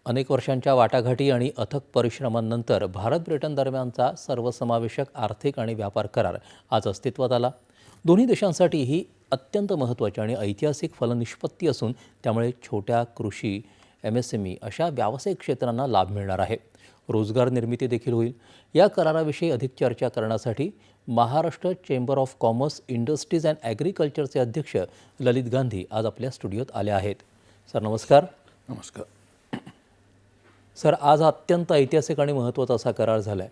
अनेक वर्षांच्या वाटाघाटी आणि अथक परिश्रमांनंतर भारत ब्रिटन दरम्यानचा सर्वसमावेशक आर्थिक आणि व्यापार करार आज अस्तित्वात आला. दोन्ही देशांसाठी ही अत्यंत महत्त्वाची आणि ऐतिहासिक फलनिष्पत्ती असून त्यामुळे छोट्या कृषी, MSME अशा व्यावसायिक क्षेत्रांना लाभ मिळणार आहे. रोजगार निर्मिती देखील होईल. या कराराविषयी अधिक चर्चा करण्यासाठी Maharashtra chamber of commerce, industries and ॲग्रिकल्चरचे अध्यक्ष ललित गांधी आज आपल्या स्टुडिओत आले आहेत. सर नमस्कार. नमस्कार सर, आज अत्यंत ऐतिहासिक आणि महत्त्वाचा असा करार झाला आहे.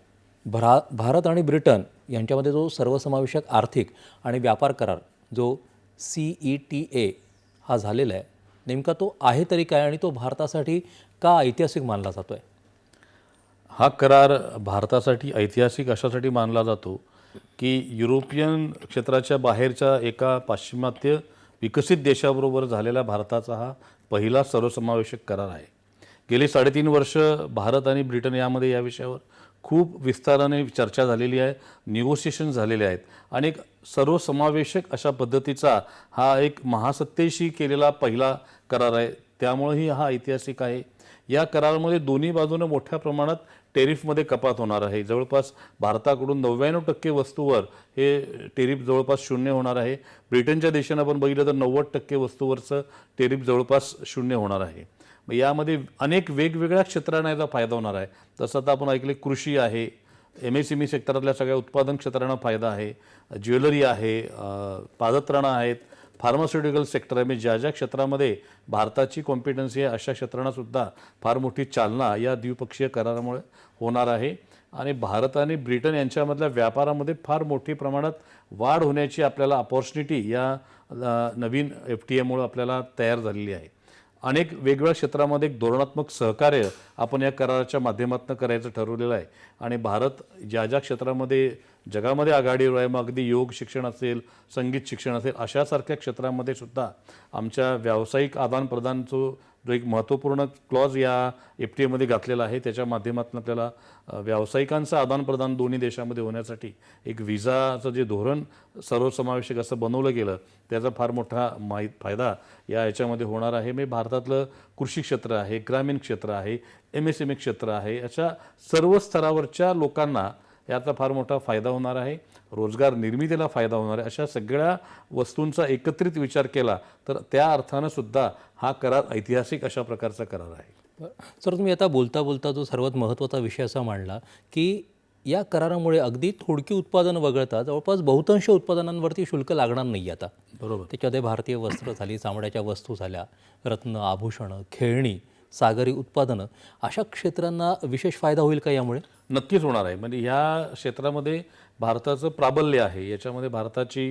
भारत आणि ब्रिटन यांच्यामध्ये जो सर्वसमावेशक आर्थिक आणि व्यापार करार जो CETA हा झालेला आहे, नेमका तो आहे तरी काय आणि तो भारतासाठी का ऐतिहासिक मानला जातो आहे? हा करार भारतासाठी ऐतिहासिक अशासाठी मानला जातो की युरोपियन क्षेत्राच्या बाहेरच्या एका पाश्चिमात्य विकसित देशाबरोबर झालेला भारताचा हा पहिला सर्वसमावेशक करार आहे. गेली 3.5 वर्ष भारत आणि ब्रिटन यामध्ये या विषयावर खूप विस्ताराने चर्चा झालेली आहे, निगोशिएशन झालेले आहेत आणि एक सर्वसमावेशक अशा पद्धतीचा हा एक महासत्तेशी केलेला पहिला करार आहे. त्यामुळेही हा ऐतिहासिक आहे. या करारामध्ये दोन्ही बाजूने मोठ्या प्रमाणात टेरिफमध्ये कपात होणार आहे. जवळपास भारताकडून 99% वस्तूवर हे टेरिफ जवळपास शून्य होणार आहे. ब्रिटनच्या देशानं आपण बघितलं तर 90% वस्तूवरचं टेरिफ जवळपास शून्य होणार आहे. यामध्ये अनेक वेगवेगळ्या क्षेत्रांना याचा फायदा होणार आहे. जसं आता आपण ऐकले कृषी आहे, MSME सेक्टरातल्या सगळ्या उत्पादन क्षेत्रांना फायदा आहे, ज्वेलरी आहे, पादत्राणं आहेत, फार्मास्युटिकल सेक्टर आहे. म्हणजे ज्या ज्या क्षेत्रामध्ये भारताची कॉम्पिटन्सी आहे अशा क्षेत्रांना सुद्धा फार मोठी चालना या द्विपक्षीय करारामुळे होणार आहे. आणि भारत आणि ब्रिटन यांच्यामधल्या व्यापारामध्ये फार मोठी प्रमाणात वाढ होण्याची आपल्याला अपॉर्च्युनिटी या नवीन FTAमुळे आपल्याला तयार झालेली आहे. अनेक वेगवेगळ्या क्षेत्रामध्ये एक धोरणात्मक सहकार्य आपण या कराराच्या माध्यमातून करायचं ठरवलेलं आहे. आणि भारत ज्या ज्या क्षेत्रामध्ये जगामध्ये आघाडीवर आहे, मग अगदी योग शिक्षण असेल, संगीत शिक्षण असेल, अशासारख्या क्षेत्रामध्ये सुद्धा आमच्या व्यावसायिक आदानप्रदानचं जो एक महत्त्वपूर्ण क्लॉज या FTAमध्ये घातलेला आहे, त्याच्या माध्यमातून आपल्याला व्यावसायिकांचं आदानप्रदान दोन्ही देशामध्ये होण्यासाठी एक विजाचं जे धोरण सर्वसमावेशक असं बनवलं गेलं त्याचा फार मोठा फायदा याच्यामध्ये होणार आहे. म्हणजे भारतातलं कृषी क्षेत्र आहे, ग्रामीण क्षेत्र आहे, MSME क्षेत्र आहे, अशा सर्व स्तरावरच्या लोकांना याचा फार मोठा फायदा होणार आहे. रोजगार निर्मितीला फायदा होणार आहे. अशा सगळ्या वस्तूंचा एकत्रित विचार केला तर त्या अर्थानं सुद्धा हा करार ऐतिहासिक अशा प्रकारचा करार आहे. सर, तुम्ही आता बोलता बोलता जो सर्वात महत्त्वाचा विषय असा मांडला की या करारामुळे अगदी थोडकी उत्पादनं वगळता जवळपास बहुतांश उत्पादनांवरती शुल्क लागणार नाही आता. बरोबर. त्याच्यामध्ये भारतीय वस्त्र झाली, चामड्याच्या वस्तू झाल्या, रत्न, आभूषणं, खेळणी, सागरी उत्पादनं अशा क्षेत्रांना विशेष फायदा होईल का यामुळे? नक्कीच होणार आहे. म्हणजे ह्या क्षेत्रामध्ये भारताचं प्राबल्य आहे. याच्यामध्ये भारताची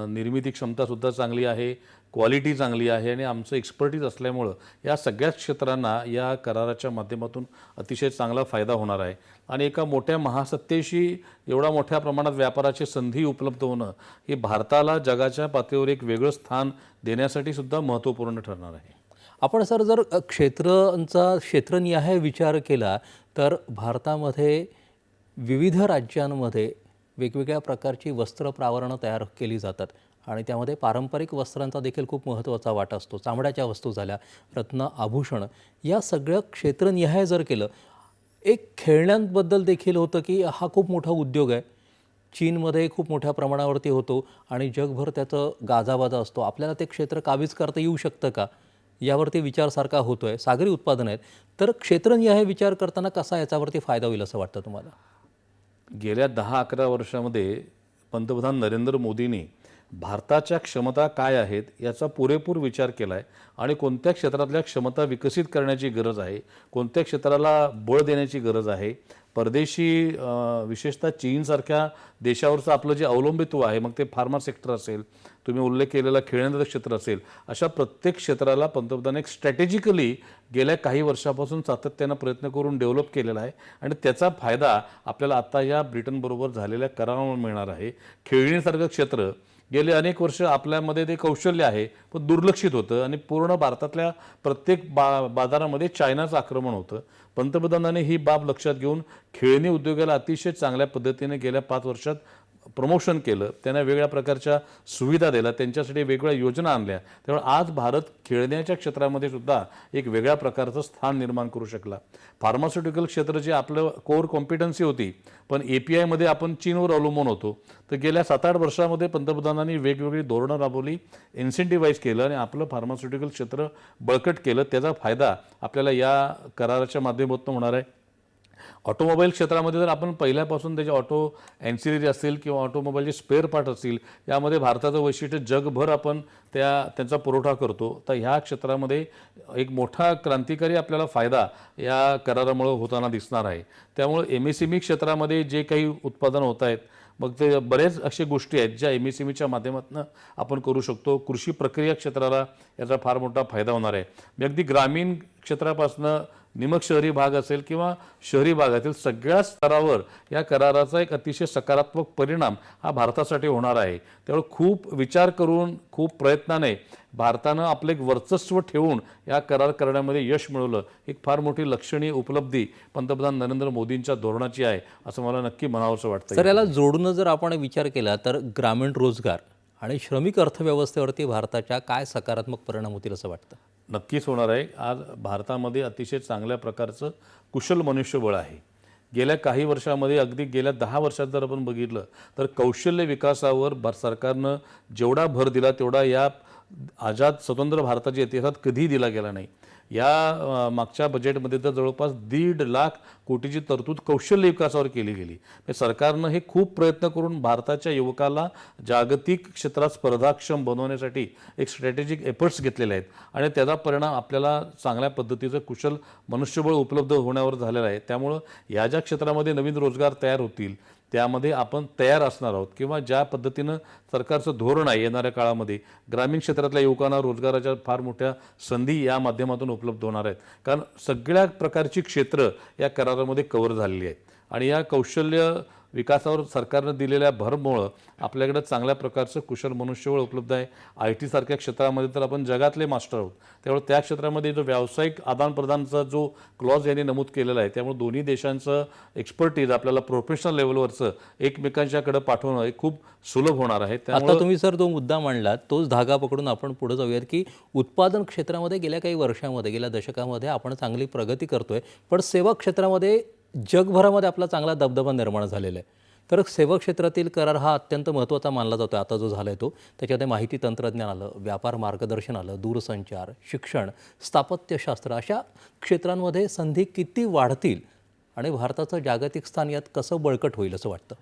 निर्मिती क्षमतासुद्धा चांगली आहे, क्वालिटी चांगली आहे आणि आमचं एक्सपर्टीज असल्यामुळं या सगळ्याच क्षेत्रांना या कराराच्या माध्यमातून अतिशय चांगला फायदा होणार आहे. आणि एका मोठ्या महासत्तेशी एवढा मोठ्या प्रमाणात व्यापाराची संधी उपलब्ध होणं हे भारताला जगाच्या पातळीवर एक वेगळं स्थान देण्यासाठी सुद्धा महत्त्वपूर्ण ठरणार आहे. आपण सर जर क्षेत्रनिहाय विचार केला तर भारतामध्ये विविध राज्यांमध्ये वेगवेगळ्या प्रकारची वस्त्र प्रावरणं तयार केली जातात आणि त्यामध्ये पारंपरिक वस्त्रांचा देखील खूप महत्त्वाचा वाटा असतो. चामड्याच्या वस्तू झाल्या, रत्न, आभूषणं, या सगळं क्षेत्रनिहाय जर केलं. एक खेळण्यांबद्दल देखील होतं की हा खूप मोठा उद्योग आहे, चीनमध्ये खूप मोठ्या प्रमाणावरती होतो आणि जगभर त्याचं गाजावाजा असतो. आपल्याला ते क्षेत्र काबीज करता येऊ शकतं का यावरती विचार सारखा होतो आहे. सागरी उत्पादन आहेत, तर क्षेत्रनिहाय विचार करताना कसा याच्यावरती फायदा होईल असं वाटतं तुम्हाला? गेल्या 10-11 वर्षामध्ये पंतप्रधान नरेंद्र मोदींनी भारताच्या क्षमता काय आहेत याचा पुरेपूर विचार केला आहे आणि कोणत्या क्षेत्रातल्या क्षमता विकसित करण्याची गरज आहे, कोणत्या क्षेत्राला बळ देण्याची गरज आहे. परदेशी विशेषतः चीनसारख्या देशावरचं आपलं जे अवलंबित्व आहे, मग ते फार्मा सेक्टर असेल, तुम्ही उल्लेख केलेला खेळण्याचं क्षेत्र असेल, अशा प्रत्येक क्षेत्राला पंतप्रधान एक स्ट्रॅटेजिकली गेल्या काही वर्षापासून सातत्यानं प्रयत्न करून डेव्हलप केलेला आहे आणि त्याचा फायदा आपल्याला आता या ब्रिटनबरोबर झालेल्या करारामुळे मिळणार आहे. खेळणीसारखं क्षेत्र गेले अनेक वर्ष आपल्यामध्ये ते कौशल्य आहे पण दुर्लक्षित होतं आणि पूर्ण भारतातल्या प्रत्येक बाजारामध्ये चायनाचं आक्रमण होतं. पंतप्रधानांनी ही बाब लक्षात घेऊन खेळणी उद्योगाला अतिशय चांगल्या पद्धतीने गेल्या 5 वर्षात प्रमोशन केलं, त्यांना वेगळ्या प्रकारच्या सुविधा दिल्या, त्यांच्यासाठी वेगवेगळ्या योजना आणल्या. त्यामुळे आज भारत खेळण्याच्या क्षेत्रामध्ये सुद्धा एक वेगळ्या प्रकारचं स्थान निर्माण करू शकला. फार्मास्युटिकल क्षेत्र जे आपलं कोर कॉम्पिटन्सी होती, पण API मध्ये आपण चीनवर अवलंबून होतो. तर गेल्या 7-8 वर्षामध्ये पंतप्रधानांनी वेगवेगळी धोरणं राबवली, इन्सेंटिव्हाइज केलं आणि आपलं फार्मास्युटिकल क्षेत्र बळकट केलं. त्याचा फायदा आपल्याला या कराराच्या माध्यमातून होणार आहे. ऑटोमोबाईल क्षेत्रामध्ये जर आपण पहिल्यापासून त्याचे ऑटो ॲन्सिलरी असतील किंवा ऑटोमोबाईलचे स्पेअर पार्ट असतील, यामध्ये भारताचं वैशिष्ट्य जगभर आपण त्यांचा पुरवठा करतो. तर ह्या क्षेत्रामध्ये एक मोठा क्रांतिकारी आपल्याला फायदा या करारामुळे होताना दिसणार आहे. त्यामुळे MSME क्षेत्रामध्ये जे काही उत्पादनं होत आहेत, मग ते बरेच अशा गोष्टी आहेत ज्या MSMEच्या माध्यमातून आपण करू शकतो. कृषी प्रक्रिया क्षेत्राला याचा फार मोठा फायदा होणार आहे. मी अगदी ग्रामीण क्षेत्रापासून निमक शहरी भाग असेल किंवा शहरी भागातील सगळ्या स्तरावर या कराराचा एक अतिशय सकारात्मक परिणाम हा भारतासाठी होणार आहे. त्यामुळे खूप विचार करून, खूप प्रयत्नाने भारतानं आपलं एक वर्चस्व ठेवून या करार करण्यामध्ये यश मिळवलं. एक फार मोठी लक्षणीय उपलब्धी पंतप्रधान नरेंद्र मोदींच्या धोरणाची आहे, असं मला नक्की म्हणावंसं वाटतं. सर, याला जोडून जर आपण विचार केला तर ग्रामीण रोजगार आणि श्रमिक अर्थव्यवस्थेवरती भारताच्या काय सकारात्मक परिणाम होतील असं वाटतं? नक्कीच होणार आहे. आज भारतामध्ये अतिशय चांगल्या प्रकारचं कुशल मनुष्यबळ आहे. गेल्या काही वर्षामध्ये, अगदी गेल्या 10 वर्षात जर आपण बघितलं तर कौशल्य विकासावर सरकारनं जेवढा भर दिला तेवढा या आझाद स्वतंत्र भारताच्या इतिहासात कधीही दिला गेला नाही. या मागच्या बजेटमध्ये तर जवळपास 1.5 लाख कोटीची तरतूद कौशल्य विकासावर केली गेली. सरकारनं हे खूप प्रयत्न करून भारताच्या युवकाला जागतिक क्षेत्रात स्पर्धाक्षम बनवण्यासाठी एक स्ट्रॅटेजिक एफर्ट्स घेतलेले आहेत आणि त्याचा परिणाम आपल्याला चांगल्या पद्धतीचं कुशल मनुष्यबळ उपलब्ध होण्यावर झालेला आहे. त्यामुळं या ज्या क्षेत्रामध्ये नवीन रोजगार तयार होतील त्यामध्ये आपण तयार असणार आहोत किंवा ज्या पद्धतीनं सरकारचं धोरण आहे येणाऱ्या काळामध्ये ग्रामीण क्षेत्रातल्या युवकांना रोजगाराच्या फार मोठ्या संधी या माध्यमातून उपलब्ध होणार आहेत. कारण सगळ्या प्रकारची क्षेत्र या करारामध्ये कव्हर झालेली आहेत आणि या कौशल्य विकासावर सरकारनं दिलेल्या भरमुळं आपल्याकडे चांगल्या प्रकारचं कुशल मनुष्यबळ उपलब्ध आहे. IT सारख्या क्षेत्रामध्ये तर आपण जगातले मास्टर आहोत. त्यामुळे त्या क्षेत्रामध्ये जो व्यावसायिक आदानप्रदानचा जो क्लॉज यांनी नमूद केलेला आहे, त्यामुळे दोन्ही देशांचं एक्सपर्टीज आपल्याला प्रोफेशनल लेवलवरचं एकमेकांच्याकडे पाठवणं हे खूप सुलभ होणार आहे. आता तुम्ही सर जो मुद्दा मांडलात तोच धागा पकडून आपण पुढे जाऊयात की उत्पादन क्षेत्रामध्ये गेल्या काही वर्षामध्ये, गेल्या दशकामध्ये आपण चांगली प्रगती करतोय, पण सेवा क्षेत्रामध्ये जगभरामध्ये आपला चांगला दबदबा निर्माण झालेला आहे. तर सेवा क्षेत्रातील करार हा अत्यंत महत्त्वाचा मानला जातो. आता जो झाला आहे तो, त्याच्यामध्ये माहिती तंत्रज्ञान आलं, व्यापार मार्गदर्शन आलं, दूरसंचार, शिक्षण, स्थापत्यशास्त्र अशा क्षेत्रांमध्ये संधी किती वाढतील आणि भारताचं जागतिक स्थान यात कसं बळकट होईल असं वाटतं?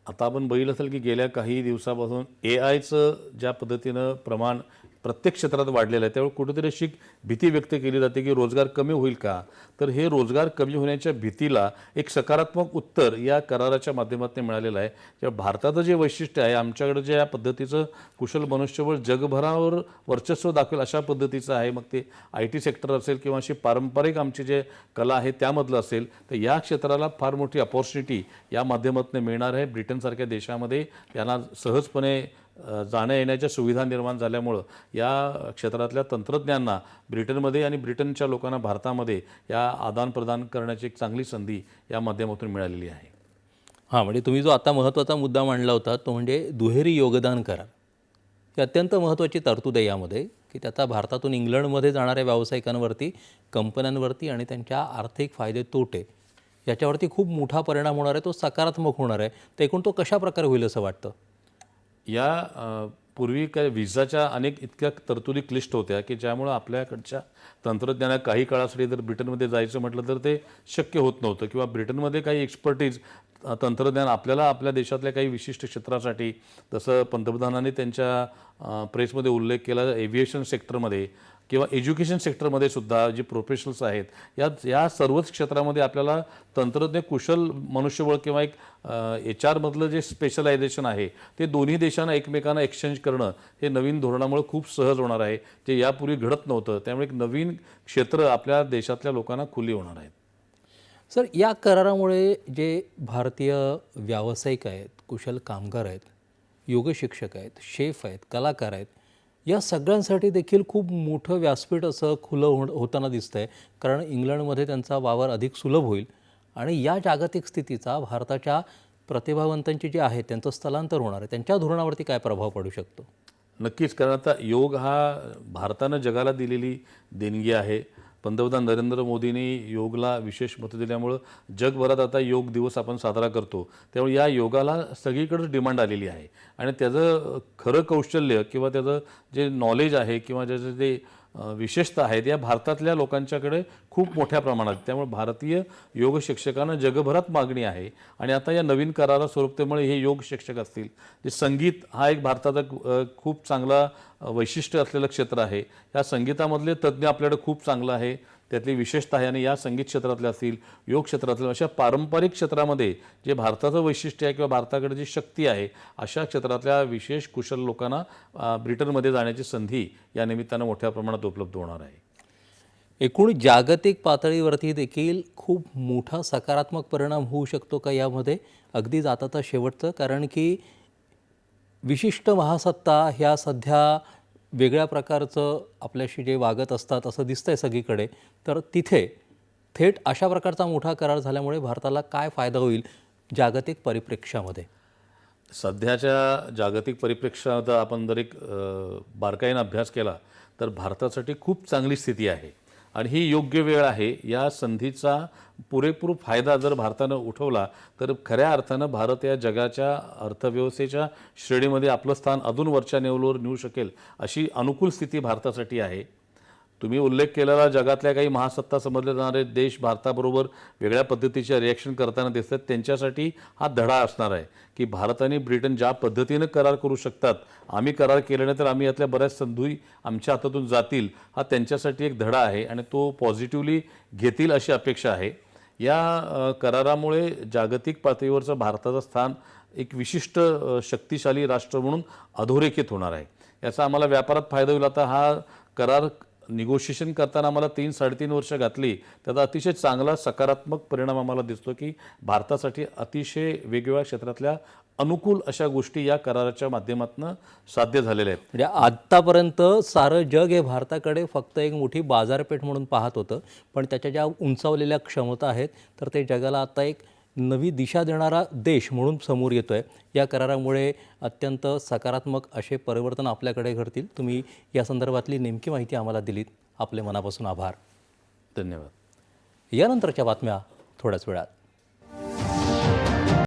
आता आपण बघितलं असेल की गेल्या काही दिवसापासून AIचं ज्या पद्धतीनं प्रमाण प्रत्येक क्षेत्रात वाढलेलं आहे, त्यामुळे कुठेतरी अशी भीती व्यक्त केली जाते की रोजगार कमी होईल का. तर हे रोजगार कमी होण्याच्या भीतीला एक सकारात्मक उत्तर या कराराच्या माध्यमातून मिळालेलं आहे. किंवा भारताचं जे वैशिष्ट्य आहे, आमच्याकडे जे या पद्धतीचं कुशल मनुष्यबळ जगभरावर वर्चस्व दाखवेल अशा पद्धतीचं आहे. मग ते IT सेक्टर असेल किंवा अशी पारंपरिक आमची जे कला आहे त्यामधलं असेल, तर या क्षेत्राला फार मोठी अपॉर्च्युनिटी या माध्यमातून मिळणार आहे. ब्रिटनसारख्या देशामध्ये यांना सहजपणे जाण्या येण्याच्या सुविधा निर्माण झाल्यामुळं या क्षेत्रातल्या तंत्रज्ञांना ब्रिटनमध्ये आणि ब्रिटनच्या लोकांना भारतामध्ये या आदानप्रदान करण्याची एक चांगली संधी या माध्यमातून मिळालेली आहे. हां, म्हणजे तुम्ही जो आता महत्त्वाचा मुद्दा मांडला होता तो म्हणजे दुहेरी योगदान करार. ही अत्यंत महत्त्वाची तरतूद आहे यामध्ये की त्याचा भारतातून इंग्लंडमध्ये जाणाऱ्या व्यावसायिकांवरती, कंपन्यांवरती आणि त्यांच्या आर्थिक फायदे तोटे याच्यावरती खूप मोठा परिणाम होणार आहे. तो सकारात्मक होणार आहे. तर एकूण तो कशा प्रकारे होईल असं वाटतं? पूर्वी काय विजाच्या अनेक इतक्या तरतुदी क्लिष्ट होत्या की ज्यामुळं आपल्याकडच्या तंत्रज्ञाना काही काळासाठी जर ब्रिटनमध्ये जायचं म्हटलं तर ते शक्य होत नव्हतं किंवा ब्रिटनमध्ये काही एक्सपर्टीज तंत्रज्ञान आपल्याला आपल्या देशातल्या काही विशिष्ट क्षेत्रासाठी, जसं पंतप्रधानांनी त्यांच्या प्रेसमध्ये उल्लेख केला, एव्हिएशन सेक्टरमध्ये किंवा एज्युकेशन सेक्टरमध्ये सुद्धा जे प्रोफेशनल्स आहेत या सर्वच क्षेत्रामध्ये आपल्याला तंत्रज्ञ कुशल मनुष्यबळ किंवा एक HR मधलं जे स्पेशलायझेशन आहे ते दोन्ही देशांना एकमेकांना एक्सचेंज करणं हे नवीन धोरणामुळे खूप सहज होणार आहे, जे यापूर्वी घडत नव्हतं. त्यामुळे एक नवीन क्षेत्र आपल्या देशातल्या लोकांना खुली होणार आहेत. सर, या करारामुळे जे भारतीय व्यावसायिक आहेत, कुशल कामगार आहेत, योग शिक्षक आहेत, शेफ आहेत, कलाकार आहेत, या सगळ्यांसाठी देखील खूप मोठं व्यासपीठ असं खुलं होताना दिसतंय. कारण इंग्लंडमध्ये त्यांचा वावर अधिक सुलभ होईल आणि या जागतिक स्थितीचा भारताच्या प्रतिभावंतांची जी आहे त्यांचं स्थलांतर होणार आहे, त्यांच्या धोरणावरती काय प्रभाव पडू शकतो? नक्कीच, कारण आता योग हा भारतानं जगाला दिलेली देणगी आहे. पंतप्रधान नरेंद्र मोदींनी योगला विशेष महत्त्व दिल्यामुळं जगभरात आता योग दिवस आपण साजरा करतो. त्यामुळे या योगाला सगळीकडेच डिमांड आलेली आहे आणि त्याचं खरं कौशल्य किंवा त्याचं जे नॉलेज आहे किंवा त्याचं जे विशेषता आहेत या भारतातल्या लोकांच्याकडे खूप मोठ्या प्रमाणात. त्यामुळे भारतीय योग शिक्षकांना जगभरात मागणी आहे आणि आता या नवीन करारा स्वरूपतेमुळे हे योग शिक्षक असतील, जे संगीत हा एक भारताचा खूप चांगला वैशिष्ट्य असलेलं क्षेत्र आहे. या संगीतामधले तज्ज्ञ आपल्याकडे खूप चांगलं आहे, त्यातली विशेषता आहे आणि या संगीत क्षेत्रातले असतील, योग क्षेत्रातले अशा पारंपरिक क्षेत्रामध्ये जे भारताचं वैशिष्ट्य आहे किंवा भारताकडे जी शक्ती आहे अशा क्षेत्रातल्या विशेष कुशल लोकांना ब्रिटनमध्ये जाण्याची संधी या निमित्तानं मोठ्या प्रमाणात उपलब्ध होणार आहे. एकूण जागतिक पातळीवरती देखील खूप मोठा सकारात्मक परिणाम होऊ शकतो का यामध्ये? अगदी जाता शेवटचं, कारण की विशिष्ट महासत्ता ह्या सध्या वेगळ्या प्रकारचं आपल्याशी जे वागत असतात असं दिसतंय सगळीकडे, तर तिथे थेट अशा प्रकारचा मोठा करार झाल्यामुळे भारताला काय फायदा होईल जागतिक परिप्रेक्ष्यामध्ये? सध्याच्या जागतिक परिप्रेक्ष्यात आपण जर एक बारकाईनं अभ्यास केला तर भारतासाठी खूप चांगली स्थिती आहे आणि ही योग्य वेळ आहे. या संधीचा पुरेपूर फायदा जर भारतानं उठवला तर खऱ्या अर्थानं भारत या जगाच्या अर्थव्यवस्थेच्या श्रेणीमध्ये आपलं स्थान अजून वरच्या लेवलवर नेऊ शकेल अशी अनुकूल स्थिती भारतासाठी आहे. तुम्ही उल्लेख केलेला जगातल्या काही महासत्ता समजले जाणारे देश भारताबरोबर वेगळ्या पद्धतीचे रिॲक्शन करताना दिसतात. त्यांच्यासाठी हा धडा असणार आहे की भारत आणि ब्रिटन ज्या पद्धतीनं करार करू शकतात, आम्ही करार केल्याने तर आम्ही यातल्या बऱ्याच संधी आमच्या हातातून जातील, हा त्यांच्यासाठी एक धडा आहे आणि तो पॉझिटिव्हली घेतील अशी अपेक्षा आहे. या करारामुळे जागतिक पातळीवरचं भारताचं स्थान एक विशिष्ट शक्तिशाली राष्ट्र म्हणून अधोरेखित होणार आहे. याचा आम्हाला व्यापारात फायदा होईल. आता हा करार निगोशिएशन करताना आम्हाला 3-3.5 वर्ष घातली, त्याचा अतिशय चांगला सकारात्मक परिणाम आम्हाला दिसतो की भारतासाठी अतिशय वेगवेगळ्या क्षेत्रातल्या अनुकूल अशा गोष्टी या कराराच्या माध्यमातून साध्य झालेल्या आहेत. म्हणजे आत्तापर्यंत सारं जग हे भारताकडे फक्त एक मोठी बाजारपेठ म्हणून पाहत होतं, पण त्याच्या ज्या उंचावलेल्या क्षमता आहेत तर ते जगाला आता एक नवी दिशा देणारा देश म्हणून समोर येतो आहे. या करारामुळे अत्यंत सकारात्मक असे परिवर्तन आपल्याकडे घडतील. तुम्ही या संदर्भातली नेमकी माहिती आम्हाला दिलीत, आपले मनापासून आभार. धन्यवाद. यानंतरच्या बातम्या थोड्याच वेळात.